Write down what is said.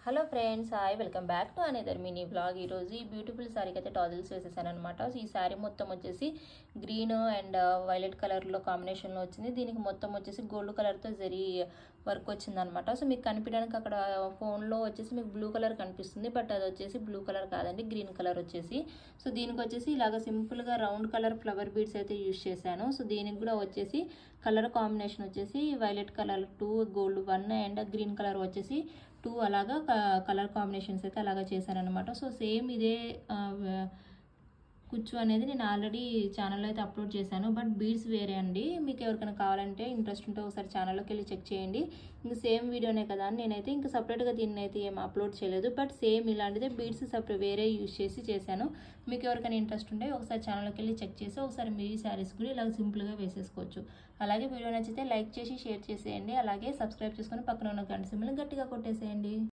Hello friends, hi, welcome back to another mini blog. ఈరోజు ఈ beautiful శారీకి అయితే టాజిల్స్ వేసేసాను అనమాట. సో ఈ శారీ మొత్తం వచ్చేసి గ్రీన్ అండ్ వైలెట్ కలర్లో కాంబినేషన్లో వచ్చింది. దీనికి మొత్తం వచ్చేసి గోల్డ్ కలర్తో జరీ వర్క్ వచ్చింది అనమాట. సో మీకు కనిపించడానికి అక్కడ ఫోన్లో వచ్చేసి మీకు బ్లూ కలర్ కనిపిస్తుంది, బట్ అది వచ్చేసి బ్లూ కలర్ కాదండి, గ్రీన్ కలర్ వచ్చేసి. సో దీనికి వచ్చేసి ఇలాగ సింపుల్గా రౌండ్ కలర్ ఫ్లవర్ బీడ్స్ అయితే యూజ్ చేశాను. సో దీనికి కూడా వచ్చేసి కలర్ కాంబినేషన్ వచ్చేసి violet colour 2, gold 1 and green colour వచ్చేసి 2 అలాగా కలర్ కాంబినేషన్స్ అయితే అలాగా చేశారనమాట. సో సేమ్ ఇదే కుచ్చు అనేది నేను ఆల్రెడీ ఛానల్లో అయితే అప్లోడ్ చేశాను, బట్ బీడ్స్ వేరే అండి. మీకు ఎవరికైనా కావాలంటే ఇంట్రెస్ట్ ఉంటే ఒకసారి ఛానల్లోకి వెళ్ళి చెక్ చేయండి. ఇంకా సేమ్ వీడియోనే కదా అని నేనైతే ఇంకా సపరేట్గా దీన్ని అయితే ఏం అప్లోడ్ చేయలేదు, బట్ సేమ్ ఇలాంటిదే బీడ్స్ సపరేట్ వేరే యూజ్ చేసి చేశాను. మీకు ఎవరికైనా ఇంట్రెస్ట్ ఉంటే ఒకసారి ఛానల్లోకి వెళ్ళి చెక్ చేసి ఒకసారి మీ శారీస్ కూడా ఇలా సింపుల్గా వేసేసుకోవచ్చు. అలాగే వీడియో నచ్చితే లైక్ చేసి షేర్ చేసేయండి. అలాగే సబ్స్క్రైబ్ చేసుకొని పక్కన ఉన్న గంట సింబల్ని గట్టిగా కొట్టేసేయండి.